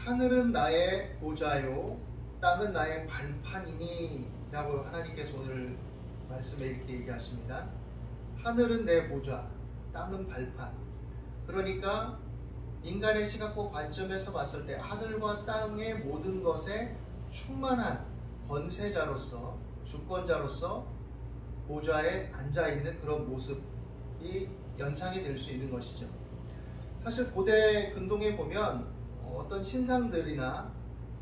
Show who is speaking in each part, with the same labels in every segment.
Speaker 1: 하늘은 나의 보좌요 땅은 나의 발판이니 라고 하나님께서 오늘 말씀에 이렇게 얘기하십니다. 하늘은 내 보좌, 땅은 발판. 그러니까 인간의 시각과 관점에서 봤을 때 하늘과 땅의 모든 것에 충만한 권세자로서, 주권자로서 보좌에 앉아있는 그런 모습이 연상이 될 수 있는 것이죠. 사실 고대 근동에 보면 어떤 신상들이나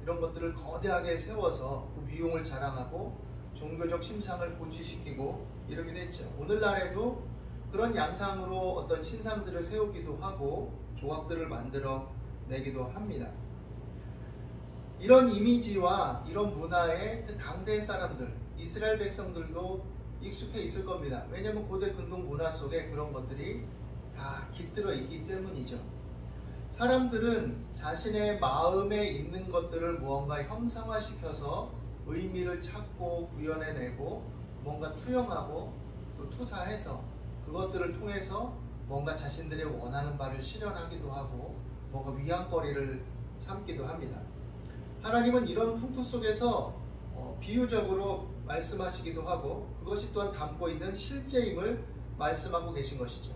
Speaker 1: 이런 것들을 거대하게 세워서 그 위용을 자랑하고 종교적 심상을 고취시키고 이러기도 했죠. 오늘날에도 그런 양상으로 어떤 신상들을 세우기도 하고 조각들을 만들어 내기도 합니다. 이런 이미지와 이런 문화에 그 당대 사람들, 이스라엘 백성들도 익숙해 있을 겁니다. 왜냐하면 고대 근동 문화 속에 그런 것들이 다 깃들어 있기 때문이죠. 사람들은 자신의 마음에 있는 것들을 무언가 형상화시켜서 의미를 찾고 구현해내고 뭔가 투영하고 또 투사해서 그것들을 통해서 뭔가 자신들의 원하는 바를 실현하기도 하고 뭔가 위안거리를 삼기도 합니다. 하나님은 이런 풍토 속에서 비유적으로 말씀하시기도 하고 그것이 또한 담고 있는 실제임을 말씀하고 계신 것이죠.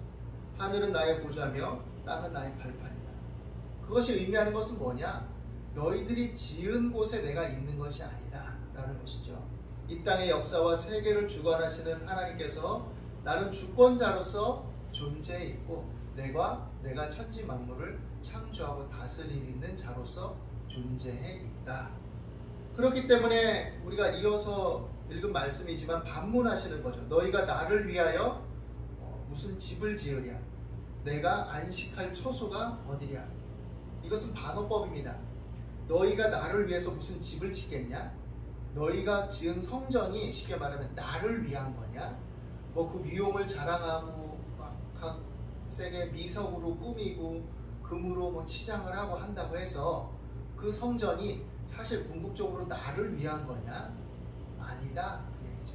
Speaker 1: 하늘은 나의 보좌며 땅은 나의 발판이다. 그것이 의미하는 것은 뭐냐? 너희들이 지은 곳에 내가 있는 것이 아니다 라는 것이죠. 이 땅의 역사와 세계를 주관하시는 하나님께서 나는 주권자로서 존재해 있고 내가 천지 만물을 창조하고 다스리는 자로서 존재해 있다. 그렇기 때문에 우리가 이어서 읽은 말씀이지만 반문하시는 거죠. 너희가 나를 위하여 무슨 집을 지으랴? 내가 안식할 처소가 어디랴? 이것은 반어법입니다. 너희가 나를 위해서 무슨 집을 짓겠냐? 너희가 지은 성전이 쉽게 말하면 나를 위한 거냐? 뭐 그 위용을 자랑하고 막 각색의 미석으로 꾸미고 금으로 뭐 치장을 하고 한다고 해서 그 성전이 사실 궁극적으로 나를 위한 거냐? 아니다 그 얘기죠.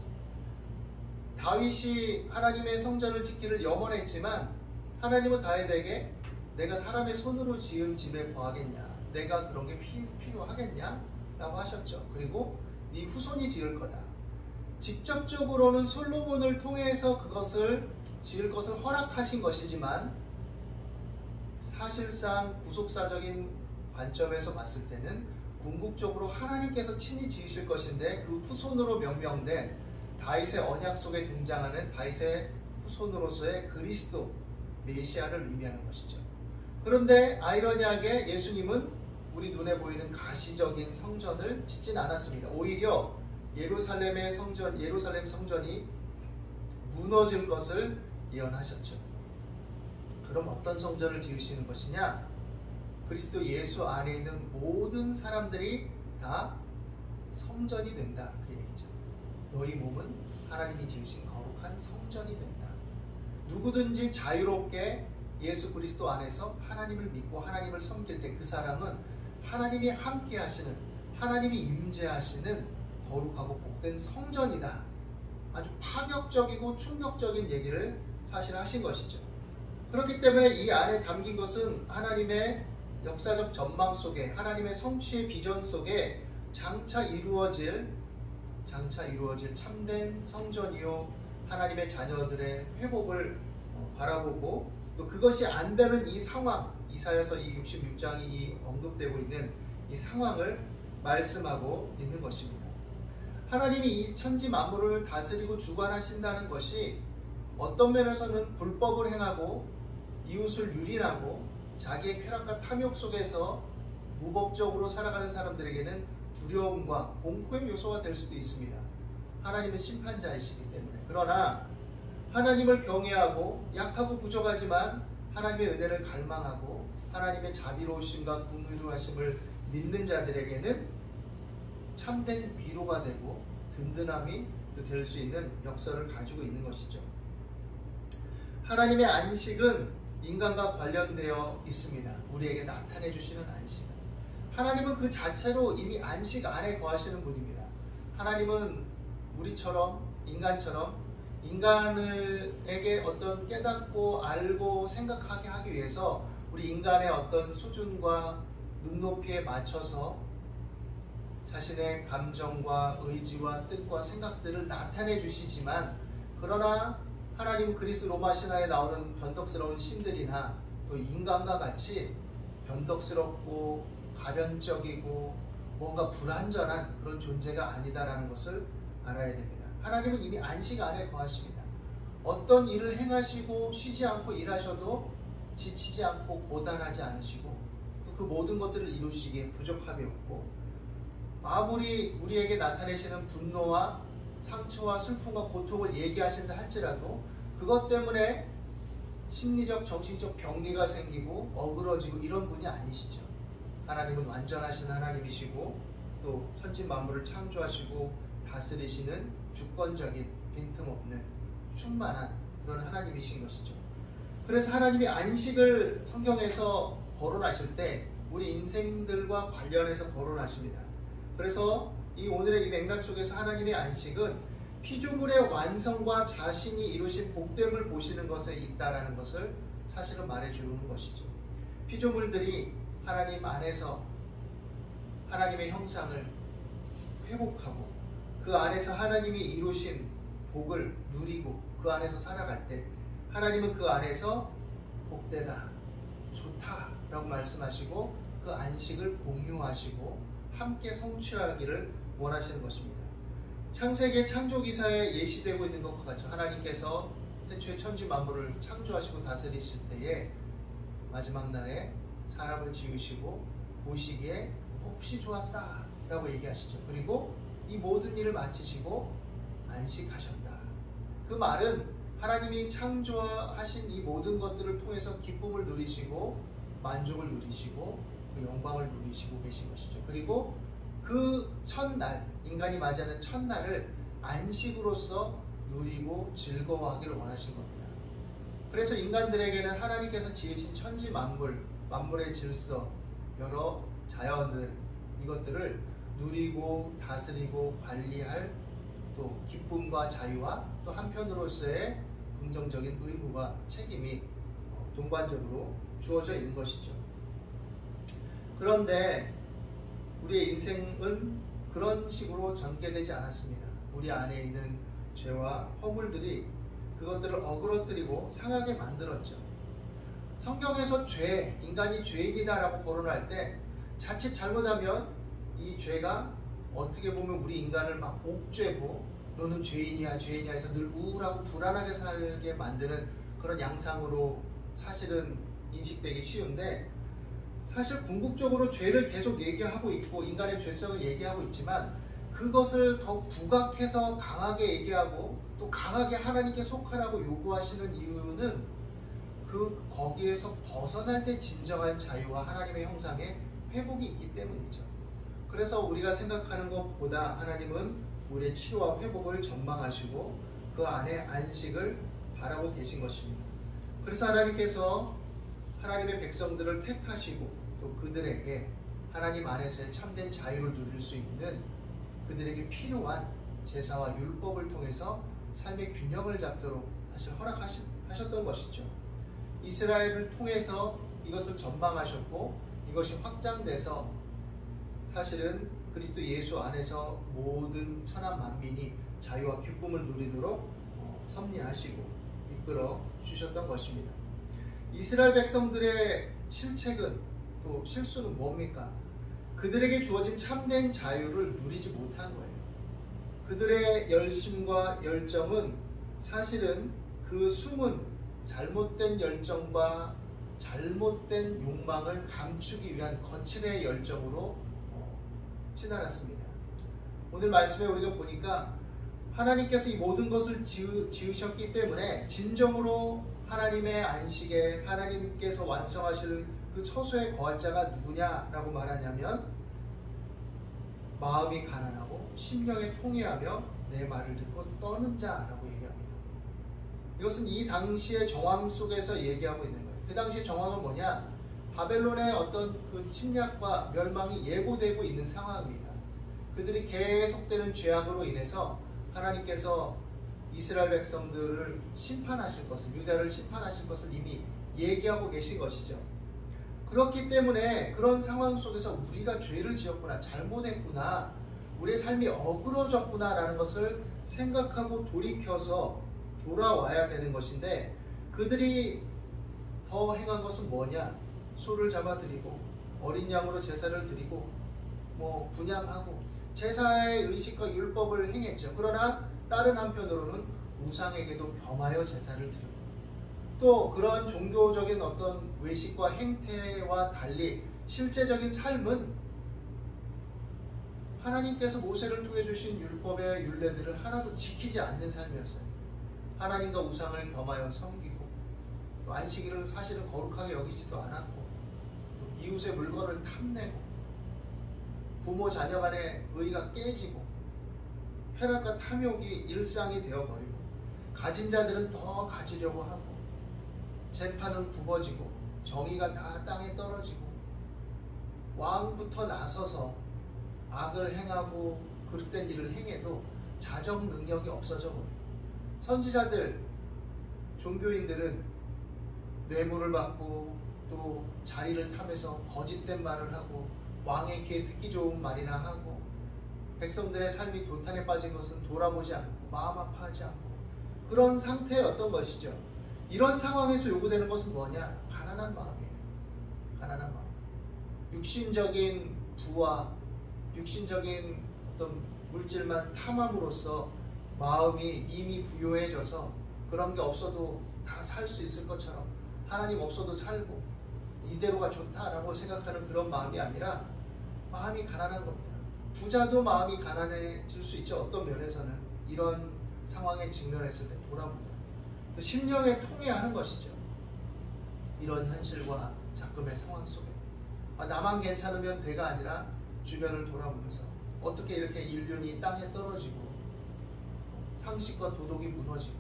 Speaker 1: 다윗이 하나님의 성전을 짓기를 염원했지만 하나님은 다윗에게 내가 사람의 손으로 지은 집에 거하겠냐? 내가 그런 게 필요하겠냐? 라고 하셨죠. 그리고 네 후손이 지을 거다. 직접적으로는 솔로몬을 통해서 그것을 지을 것을 허락하신 것이지만 사실상 구속사적인 관점에서 봤을 때는 궁극적으로 하나님께서 친히 지으실 것인데 그 후손으로 명명된 다윗의 언약 속에 등장하는 다윗의 후손으로서의 그리스도 메시아를 의미하는 것이죠. 그런데 아이러니하게 예수님은 우리 눈에 보이는 가시적인 성전을 짓진 않았습니다. 오히려 예루살렘 성전이 무너질 것을 예언하셨죠. 그럼 어떤 성전을 지으시는 것이냐? 그리스도 예수 안에 있는 모든 사람들이 다 성전이 된다 그 얘기죠. 너희 몸은 하나님이 지으신 거룩한 성전이 된다. 누구든지 자유롭게 예수 그리스도 안에서 하나님을 믿고 하나님을 섬길 때 그 사람은 하나님이 함께 하시는, 하나님이 임재하시는 거룩하고 복된 성전이다. 아주 파격적이고 충격적인 얘기를 사실 하신 것이죠. 그렇기 때문에 이 안에 담긴 것은 하나님의 역사적 전망 속에, 하나님의 성취의 비전 속에 장차 이루어질 참된 성전이요 하나님의 자녀들의 회복을 바라보고 또 그것이 안 되는 이 상황, 이사야서 이 66장이 언급되고 있는 이 상황을 말씀하고 있는 것입니다. 하나님이 이 천지 만물을 다스리고 주관하신다는 것이 어떤 면에서는 불법을 행하고 이웃을 유린하고 자기의 쾌락과 탐욕 속에서 무법적으로 살아가는 사람들에게는 두려움과 공포의 요소가 될 수도 있습니다. 하나님은 심판자이시기 때문에. 그러나 하나님을 경외하고 약하고 부족하지만 하나님의 은혜를 갈망하고 하나님의 자비로우심과 긍휼하심을 믿는 자들에게는 참된 위로가 되고 든든함이 될 수 있는 역사를 가지고 있는 것이죠. 하나님의 안식은 인간과 관련되어 있습니다. 우리에게 나타내 주시는 안식. 하나님은 그 자체로 이미 안식 안에 거하시는 분입니다. 하나님은 우리처럼 인간처럼 인간에게 어떤 깨닫고 알고 생각하게 하기 위해서 우리 인간의 어떤 수준과 눈높이에 맞춰서 자신의 감정과 의지와 뜻과 생각들을 나타내 주시지만, 그러나 하나님은 그리스 로마 신화에 나오는 변덕스러운 신들이나 또 인간과 같이 변덕스럽고 가변적이고 뭔가 불완전한 그런 존재가 아니다라는 것을 알아야 됩니다. 하나님은 이미 안식 안에 거하십니다. 어떤 일을 행하시고 쉬지 않고 일하셔도 지치지 않고 고단하지 않으시고, 또 그 모든 것들을 이루시기에 부족함이 없고, 아무리 우리에게 나타내시는 분노와 상처와 슬픔과 고통을 얘기하신다 할지라도 그것 때문에 심리적 정신적 병리가 생기고 어그러지고 이런 분이 아니시죠. 하나님은 완전하신 하나님이시고, 또 천지 만물을 창조하시고 다스리시는 주권적인 빈틈없는 충만한 그런 하나님이신 것이죠. 그래서 하나님이 안식을 성경에서 거론하실 때 우리 인생들과 관련해서 거론하십니다. 그래서 이 오늘의 이 맥락 속에서 하나님의 안식은 피조물의 완성과 자신이 이루신 복됨을 보시는 것에 있다라는 것을 사실은 말해주는 것이죠. 피조물들이 하나님 안에서 하나님의 형상을 회복하고 그 안에서 하나님이 이루신 복을 누리고 그 안에서 살아갈 때 하나님은 그 안에서 복되다, 좋다 라고 말씀하시고 그 안식을 공유하시고 함께 성취하기를 원하시는 것입니다. 창세기 창조기사에 예시되고 있는 것과 같죠. 하나님께서 태초에 천지 만물을 창조하시고 다스리실 때에 마지막 날에 사람을 지으시고 보시기에 몹시 좋았다 라고 얘기하시죠. 그리고 이 모든 일을 마치시고 안식하셨다. 그 말은 하나님이 창조하신 이 모든 것들을 통해서 기쁨을 누리시고 만족을 누리시고 그 영광을 누리시고 계신 것이죠. 그리고 그 첫날, 인간이 맞이하는 첫날을 안식으로서 누리고 즐거워하기를 원하신 겁니다. 그래서 인간들에게는 하나님께서 지으신 천지 만물, 만물의 질서, 여러 자연들, 이것들을 누리고 다스리고 관리할 또 기쁨과 자유와 또 한편으로서의 긍정적인 의무와 책임이 동반적으로 주어져 있는 것이죠. 그런데 우리의 인생은 그런 식으로 전개되지 않았습니다. 우리 안에 있는 죄와 허물들이 그것들을 어그러뜨리고 상하게 만들었죠. 성경에서 죄, 인간이 죄인이다 라고 거론할 때 자칫 잘못하면 이 죄가 어떻게 보면 우리 인간을 막 옥죄고 너는 죄인이야 죄인이야 해서 늘 우울하고 불안하게 살게 만드는 그런 양상으로 사실은 인식되기 쉬운데, 사실 궁극적으로 죄를 계속 얘기하고 있고 인간의 죄성을 얘기하고 있지만 그것을 더 부각해서 강하게 얘기하고 또 강하게 하나님께 속하라고 요구하시는 이유는 거기에서 벗어날 때 진정한 자유와 하나님의 형상의 회복이 있기 때문이죠. 그래서 우리가 생각하는 것보다 하나님은 우리의 치료와 회복을 전망하시고 그 안에 안식을 바라고 계신 것입니다. 그래서 하나님께서 하나님의 백성들을 택하시고 또 그들에게 하나님 안에서의 참된 자유를 누릴 수 있는 그들에게 필요한 제사와 율법을 통해서 삶의 균형을 잡도록 사실 허락하셨던 것이죠. 이스라엘을 통해서 이것을 전망하셨고 이것이 확장돼서 사실은 그리스도 예수 안에서 모든 천한 만민이 자유와 기쁨을 누리도록 섭리하시고 이끌어 주셨던 것입니다. 이스라엘 백성들의 실책은 또 실수는 뭡니까? 그들에게 주어진 참된 자유를 누리지 못한 거예요. 그들의 열심과 열정은 사실은 그 숨은 잘못된 열정과 잘못된 욕망을 감추기 위한 거칠의 열정으로 치달았습니다. 오늘 말씀에 우리가 보니까 하나님께서 이 모든 것을 지으셨기 때문에 진정으로 하나님의 안식에 하나님께서 완성하실 그 처소에 거할 자가 누구냐라고 말하냐면 마음이 가난하고 심령에 통회하며 내 말을 듣고 떠는 자라고 얘기합니다. 이것은 이 당시의 정황 속에서 얘기하고 있는 거예요. 그 당시의 정황은 뭐냐? 바벨론의 어떤 그 침략과 멸망이 예고되고 있는 상황입니다. 그들이 계속되는 죄악으로 인해서 하나님께서 이스라엘 백성들을 심판하실 것을, 유다를 심판하실 것을 이미 얘기하고 계신 것이죠. 그렇기 때문에 그런 상황 속에서 우리가 죄를 지었구나, 잘못했구나, 우리의 삶이 어그러졌구나 라는 것을 생각하고 돌이켜서 돌아와야 되는 것인데, 그들이 더 행한 것은 뭐냐? 소를 잡아드리고 어린 양으로 제사를 드리고 분향하고 제사의 의식과 율법을 행했죠. 그러나 다른 한편으로는 우상에게도 겸하여 제사를 드리고, 또 그런 종교적인 어떤 외식과 행태와 달리 실제적인 삶은 하나님께서 모세를 통해 주신 율법의 율례들을 하나도 지키지 않는 삶이었어요. 하나님과 우상을 겸하여 섬기고, 또 안식일을 사실은 거룩하게 여기지도 않았고, 또 이웃의 물건을 탐내고, 부모 자녀 간의 의가 깨지고, 쾌락과 탐욕이 일상이 되어버리고, 가진 자들은 더 가지려고 하고, 재판은 굽어지고, 정의가 다 땅에 떨어지고, 왕부터 나서서 악을 행하고 그릇된 일을 행해도 자정 능력이 없어져 버려요. 선지자들, 종교인들은 뇌물을 받고 또 자리를 탐해서 거짓된 말을 하고 왕의 귀에 듣기 좋은 말이나 하고, 백성들의 삶이 도탄에 빠진 것은 돌아보지 않고 마음 아파하지 않고 그런 상태였던 것이죠. 이런 상황에서 요구되는 것은 뭐냐? 가난한 마음이에요. 가난한 마음. 육신적인 부와 육신적인 어떤 물질만 탐함으로써 마음이 이미 부요해져서 그런 게 없어도 다 살 수 있을 것처럼, 하나님 없어도 살고 이대로가 좋다라고 생각하는 그런 마음이 아니라 마음이 가난한 겁니다. 부자도 마음이 가난해질 수 있죠. 어떤 면에서는 이런 상황에 직면했을 때 돌아보면 심령에 통해하는 것이죠. 이런 현실과 작금의 상황 속에 나만 괜찮으면 돼가 아니라 주변을 돌아보면서 어떻게 이렇게 인륜이 땅에 떨어지고 상식과 도덕이 무너지고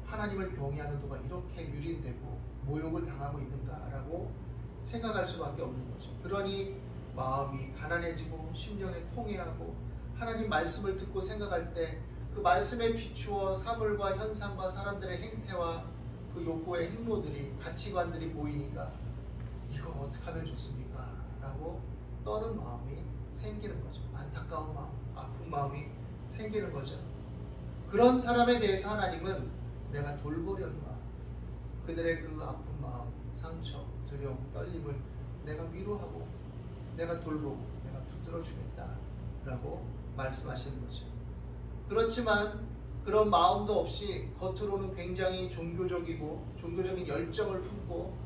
Speaker 1: 하나님을 경외하는 도가 이렇게 유린되고 모욕을 당하고 있는가라고 생각할 수밖에 없는 거죠. 그러니 마음이 가난해지고 심령에 통해하고 하나님 말씀을 듣고 생각할 때 그 말씀에 비추어 사물과 현상과 사람들의 행태와 그 욕구의 행로들이, 가치관들이 보이니까 이거 어떻게 하면 좋습니까? 라고 떠는 마음이 생기는 거죠. 안타까운 마음, 아픈 마음이 생기는 거죠. 그런 사람에 대해서 하나님은 내가 돌보려니와 그들의 그 아픈 마음, 상처, 두려움, 떨림을 내가 위로하고 내가 돌보고 내가 붙들어 주겠다 라고 말씀하시는 거죠. 그렇지만 그런 마음도 없이 겉으로는 굉장히 종교적이고 종교적인 열정을 품고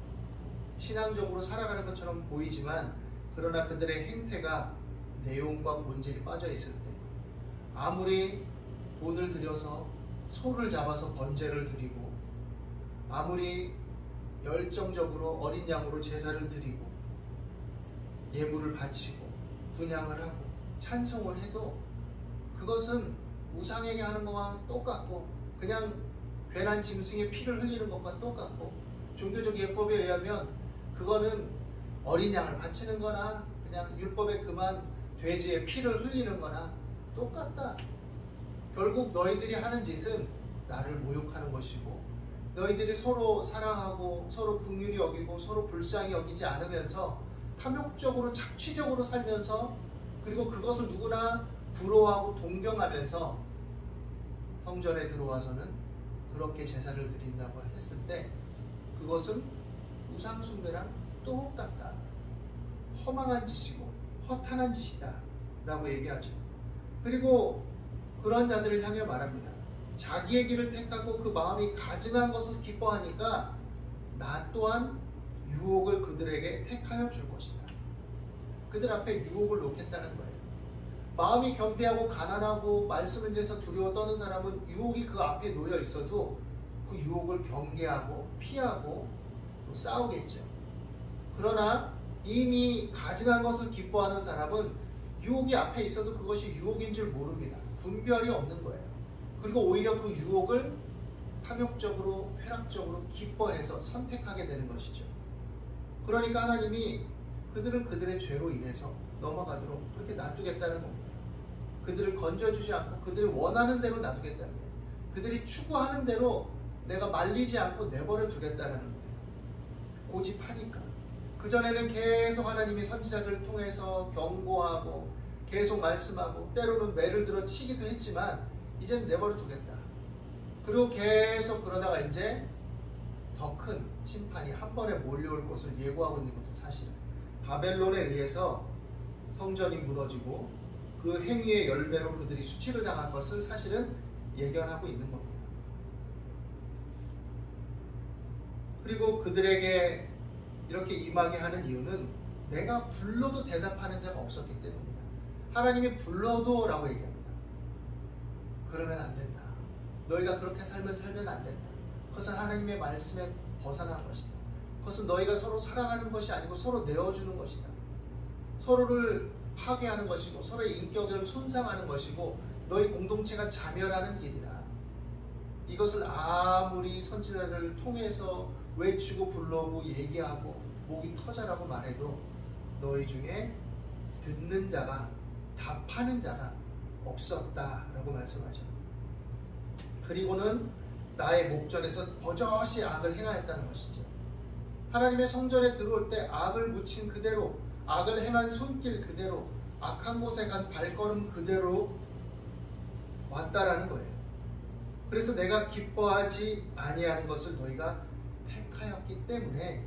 Speaker 1: 신앙적으로 살아가는 것처럼 보이지만, 그러나 그들의 행태가 내용과 본질이 빠져 있을 때, 아무리 돈을 들여서 소를 잡아서 번제를 드리고, 아무리 열정적으로 어린 양으로 제사를 드리고 예물을 바치고 분향을 하고 찬송을 해도 그것은 우상에게 하는 것과 똑같고, 그냥 괜한 짐승의 피를 흘리는 것과 똑같고, 종교적 예법에 의하면 그거는 어린 양을 바치는 거나 그냥 율법에 금한 돼지의 피를 흘리는 거나 똑같다. 결국 너희들이 하는 짓은 나를 모욕하는 것이고, 너희들이 서로 사랑하고 서로 긍휼히 여기고 서로 불쌍히 여기지 않으면서 탐욕적으로 착취적으로 살면서, 그리고 그것을 누구나 부러워하고 동경하면서 성전에 들어와서는 그렇게 제사를 드린다고 했을 때 그것은 우상 숭배랑 똑같다. 허망한 짓이고 허탄한 짓이다 라고 얘기하죠. 그리고 그런 자들을 향해 말합니다. 자기의 길을 택하고 그 마음이 가증한 것을 기뻐하니까 나 또한 유혹을 그들에게 택하여 줄 것이다. 그들 앞에 유혹을 놓겠다는 거예요. 마음이 겸비하고 가난하고 말씀을 위해서 두려워 떠는 사람은 유혹이 그 앞에 놓여 있어도 그 유혹을 경계하고 피하고 또 싸우겠죠. 그러나 이미 가증한 것을 기뻐하는 사람은 유혹이 앞에 있어도 그것이 유혹인 줄 모릅니다. 분별이 없는 거예요. 그리고 오히려 그 유혹을 탐욕적으로 쾌락적으로 기뻐해서 선택하게 되는 것이죠. 그러니까 하나님이 그들은 그들의 죄로 인해서 넘어가도록 그렇게 놔두겠다는 겁니다. 그들을 건져주지 않고 그들이 원하는 대로 놔두겠다는 거예요. 그들이 추구하는 대로 내가 말리지 않고 내버려 두겠다는 거예요. 고집하니까. 그전에는 계속 하나님이 선지자들을 통해서 경고하고 계속 말씀하고 때로는 매를 들어 치기도 했지만 이젠 내버려 두겠다. 그리고 계속 그러다가 이제 더 큰 심판이 한 번에 몰려올 것을 예고하고 있는 것도 사실은 바벨론에 의해서 성전이 무너지고 그 행위의 열매로 그들이 수치를 당할 것을 사실은 예견하고 있는 겁니다. 그리고 그들에게 이렇게 임하게 하는 이유는 내가 불러도 대답하는 자가 없었기 때문이다. 하나님이 불러도 라고 얘기합니다. 그러면 안 된다. 너희가 그렇게 살면 안 된다. 그것은 하나님의 말씀에 벗어난 것이다. 그것은 너희가 서로 사랑하는 것이 아니고 서로 내어주는 것이다. 서로를 파괴하는 것이고 서로의 인격을 손상하는 것이고 너희 공동체가 자멸하는 길이다. 이것을 아무리 선지자를 통해서 외치고 불러오고 얘기하고 목이 터져라고 말해도 너희 중에 듣는 자가 답하는 자가 없었다라고 말씀하죠. 그리고는 나의 목전에서 버젓이 악을 행하였다는 것이죠. 하나님의 성전에 들어올 때 악을 묻힌 그대로, 악을 행한 손길 그대로, 악한 곳에 간 발걸음 그대로 왔다라는 거예요. 그래서 내가 기뻐하지 아니하는 것을 너희가 택하였기 때문에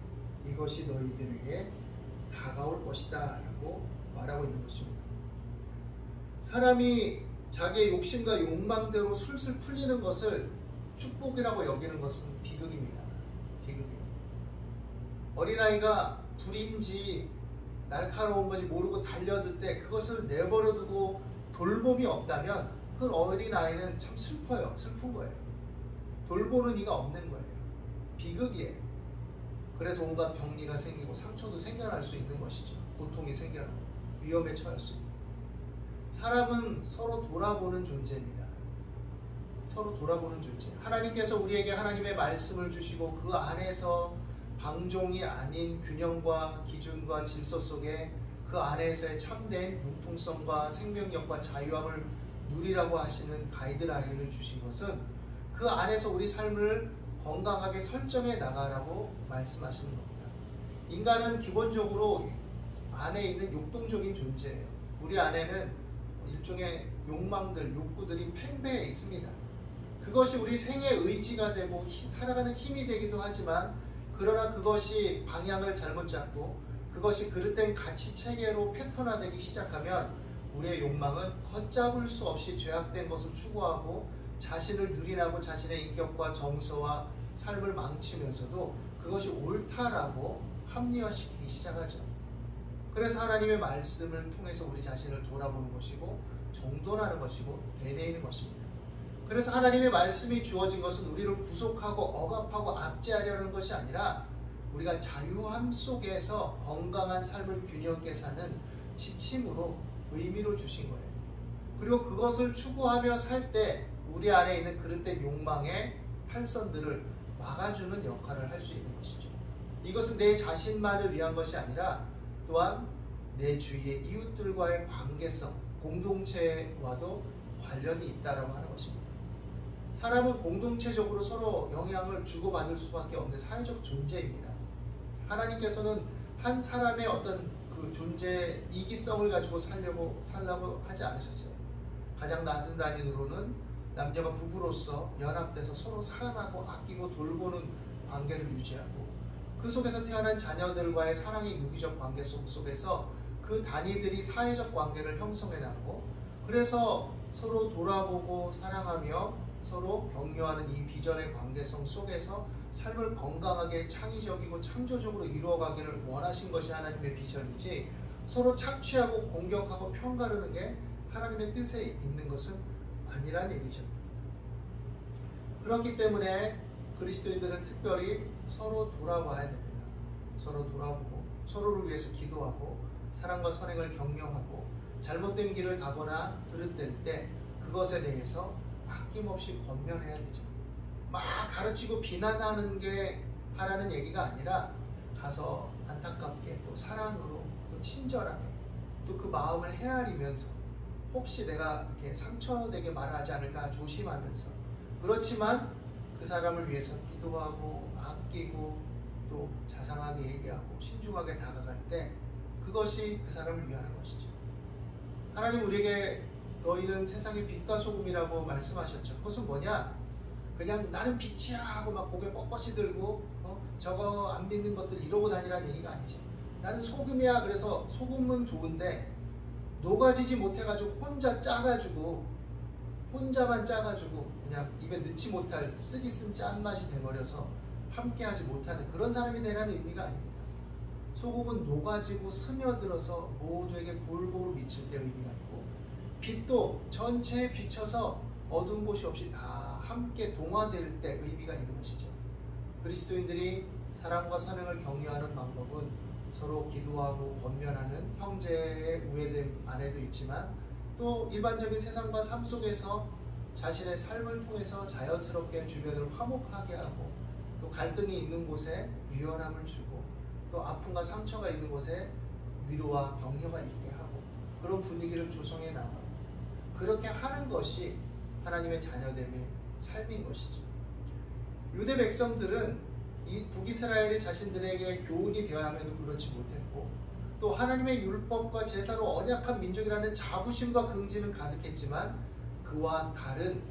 Speaker 1: 이것이 너희들에게 다가올 것이다 라고 말하고 있는 것입니다. 사람이 자기의 욕심과 욕망대로 술술 풀리는 것을 축복이라고 여기는 것은 비극입니다. 비극이에요. 어린아이가 불인지 날카로운 것이 모르고 달려들 때 그것을 내버려두고 돌봄이 없다면 그 어린아이는 참 슬퍼요. 슬픈 거예요. 돌보는 이가 없는 거예요. 비극이에요. 그래서 온갖 병리가 생기고 상처도 생겨날 수 있는 것이죠. 고통이 생겨나고 위험에 처할 수 있고. 사람은 서로 돌아보는 존재입니다. 서로 돌아보는 존재. 하나님께서 우리에게 하나님의 말씀을 주시고 그 안에서 방종이 아닌 균형과 기준과 질서 속에 그 안에서의 참된 융통성과 생명력과 자유함을 누리라고 하시는 가이드라인을 주신 것은 그 안에서 우리 삶을 건강하게 설정해 나가라고 말씀하시는 겁니다. 인간은 기본적으로 안에 있는 욕동적인 존재예요. 우리 안에는 일종의 욕망들, 욕구들이 팽배해 있습니다. 그것이 우리 생의 의지가 되고 살아가는 힘이 되기도 하지만 그러나 그것이 방향을 잘못 잡고 그것이 그릇된 가치 체계로 패턴화되기 시작하면 우리의 욕망은 걷잡을 수 없이 죄악된 것을 추구하고 자신을 유린하고 자신의 인격과 정서와 삶을 망치면서도 그것이 옳다라고 합리화시키기 시작하죠. 그래서 하나님의 말씀을 통해서 우리 자신을 돌아보는 것이고 정돈하는 것이고 되뇌이는 것입니다. 그래서 하나님의 말씀이 주어진 것은 우리를 구속하고 억압하고 압제하려는 것이 아니라 우리가 자유함 속에서 건강한 삶을 균형 있게 사는 지침으로 의미로 주신 거예요. 그리고 그것을 추구하며 살 때 우리 안에 있는 그릇된 욕망의 탈선들을 막아주는 역할을 할 수 있는 것이죠. 이것은 내 자신만을 위한 것이 아니라 또한 내 주위의 이웃들과의 관계성, 공동체와도 관련이 있다라고 하는 것입니다. 사람은 공동체적으로 서로 영향을 주고받을 수밖에 없는 사회적 존재입니다. 하나님께서는 한 사람의 어떤 그 존재의 이기성을 가지고 살라고 하지 않으셨어요. 가장 낮은 단위로는 남녀가 부부로서 연합돼서 서로 사랑하고 아끼고 돌보는 관계를 유지하고 그 속에서 태어난 자녀들과의 사랑의 유기적 관계 속에서 그 단위들이 사회적 관계를 형성해 나가고 그래서 서로 돌아보고 사랑하며 서로 격려하는 이 비전의 관계성 속에서 삶을 건강하게 창의적이고 창조적으로 이루어가기를 원하신 것이 하나님의 비전이지 서로 착취하고 공격하고 편가르는 게 하나님의 뜻에 있는 것은 아니란 얘기죠. 그렇기 때문에 그리스도인들은 특별히 서로 돌아봐야 됩니다. 서로 돌아보고 서로를 위해서 기도하고 사랑과 선행을 격려하고 잘못된 길을 가거나 들릇댈 때 그것에 대해서 아낌없이 권면해야 되죠. 막 가르치고 비난하는 게 하라는 얘기가 아니라 가서 안타깝게 또 사랑으로 또 친절하게 또 그 마음을 헤아리면서 혹시 내가 이렇게 상처되게 말하지 않을까 조심하면서 그렇지만 그 사람을 위해서 기도하고 아끼고 또 자상하게 얘기하고 신중하게 다가갈 때 그것이 그 사람을 위하는 것이죠. 하나님 우리에게 너희는 세상의 빛과 소금이라고 말씀하셨죠. 그것은 뭐냐? 그냥 나는 빛이야 하고 막 고개 뻣뻣이 들고 저거 안 믿는 것들 이러고 다니라는 얘기가 아니죠. 나는 소금이야. 그래서 소금은 좋은데 녹아지지 못해가지고 혼자만 짜가지고 그냥 입에 넣지 못할 쓰기 쓴 짠맛이 돼버려서 함께하지 못하는 그런 사람이 되라는 의미가 아닙니다. 소금은 녹아지고 스며들어서 모두에게 골고루 미칠 때 의미가 있고, 빛도 전체에 비춰서 어두운 곳이 없이 다 함께 동화될 때 의미가 있는 것이죠. 그리스도인들이 사랑과 선행을 격려하는 방법은 서로 기도하고 권면하는 형제의 우애됨 안에도 있지만, 또 일반적인 세상과 삶 속에서 자신의 삶을 통해서 자연스럽게 주변을 화목하게 하고, 또 갈등이 있는 곳에 유연함을 주고, 또 아픔과 상처가 있는 곳에 위로와 격려가 있게 하고, 그런 분위기를 조성해 나가고, 그렇게 하는 것이 하나님의 자녀됨의 삶인 것이죠. 유대 백성들은 이 북이스라엘이 자신들에게 교훈이 되어야 함에도 그렇지 못했고, 또 하나님의 율법과 제사로 언약한 민족이라는 자부심과 긍지는 가득했지만, 그와 다른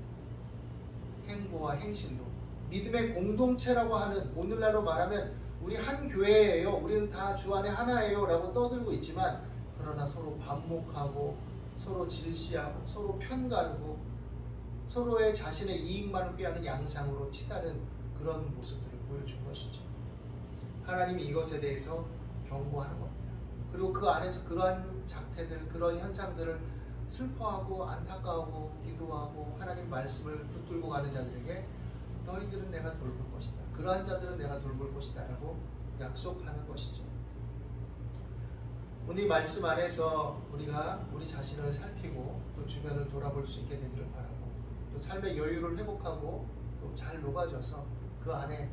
Speaker 1: 행보와 행실로 믿음의 공동체라고 하는, 오늘날로 말하면 우리 한 교회예요, 우리는 다 주 안에 하나예요 라고 떠들고 있지만, 그러나 서로 반목하고 서로 질시하고 서로 편가르고 서로의 자신의 이익만을 꾀하는 양상으로 치달은 그런 모습들을 보여준 것이죠. 하나님이 이것에 대해서 경고하는 겁니다. 그리고 그 안에서 그러한 작태들, 그런 현상들을 슬퍼하고 안타까워하고 기도하고 하나님 말씀을 붙들고 가는 자들에게 너희들은 내가 돌볼 것이다, 그러한 자들은 내가 돌볼 것이다 라고 약속하는 것이죠. 오늘 이 말씀 안에서 우리가 우리 자신을 살피고 또 주변을 돌아볼 수 있게 되기를 바라고, 또 삶의 여유를 회복하고 또 잘 녹아져서 그 안에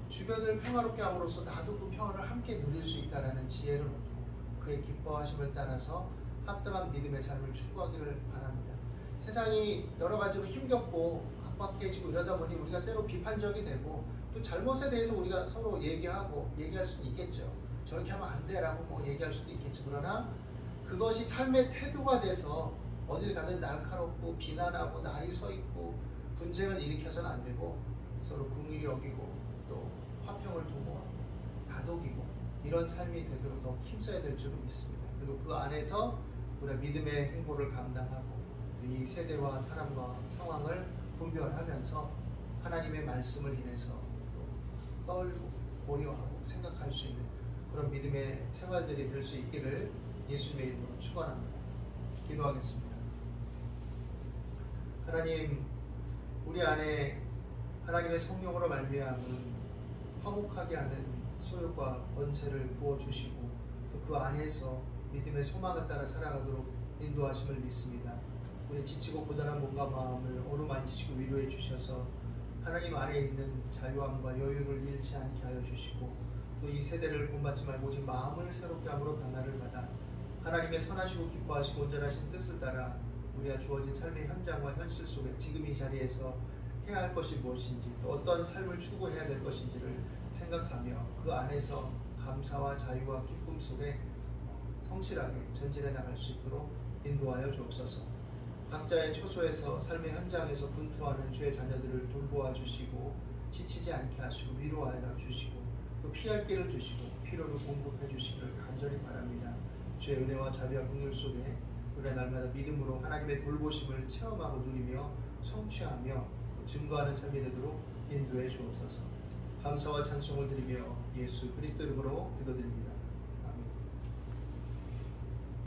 Speaker 1: 주변을 평화롭게 함으로써 나도 그 평화를 함께 누릴 수 있다는 지혜를 얻고 그의 기뻐하심을 따라서 합당한 믿음의 삶을 추구하기를 바랍니다. 세상이 여러 가지로 힘겹고 각박해지고 이러다 보니 우리가 때로 비판적이 되고, 또 잘못에 대해서 우리가 서로 얘기할 수는 있겠죠. 저렇게 하면 안 돼 라고 얘기할 수도 있겠죠. 그러나 그것이 삶의 태도가 돼서 어딜 가든 날카롭고 비난하고 날이 서 있고 분쟁을 일으켜서는 안 되고, 서로 긍휼히 여기고 또 화평을 도모하고 다독이고 이런 삶이 되도록 더 힘써야 될 줄로 믿습니다. 그리고 그 안에서 우리가 믿음의 행보를 감당하고 이 세대와 사람과 상황을 분별하면서 하나님의 말씀을 인해서 또 떨고 고려하고 생각할 수 있는 그런 믿음의 생활들이 될 수 있기를 예수님의 이름으로 축원합니다. 기도하겠습니다. 하나님, 우리 안에 하나님의 성령으로 말미암은 화목하게 하는 소욕과 권세를 부어주시고, 또 그 안에서 믿음의 소망을 따라 살아가도록 인도하심을 믿습니다. 우리 지치고 고단한 몸과 마음을 어루만지시고 위로해 주셔서 하나님 안에 있는 자유함과 여유를 잃지 않게 하여 주시고, 또 이 세대를 본받지 말고 오직 마음을 새롭게 함으로 변화를 받아 하나님의 선하시고 기뻐하시고 온전하신 뜻을 따라 우리가 주어진 삶의 현장과 현실 속에 지금 이 자리에서 해야 할 것이 무엇인지, 또 어떤 삶을 추구해야 될 것인지를 생각하며 그 안에서 감사와 자유와 기쁨 속에 성실하게 전진해 나갈 수 있도록 인도하여 주옵소서. 각자의 초소에서 삶의 현장에서 분투하는 주의 자녀들을 돌보아 주시고 지치지 않게 하시고 위로하여 주시고 또 피할 길을 주시고 필요를 공급해 주시기를 간절히 바랍니다. 주의 은혜와 자비와 긍휼 속에 우리가 날마다 믿음으로 하나님의 돌보심을 체험하고 누리며 성취하며 증거하는 삶이 되도록 인도해 주옵소서. 감사와 찬송을 드리며 예수 그리스도 이름으로 기도드립니다.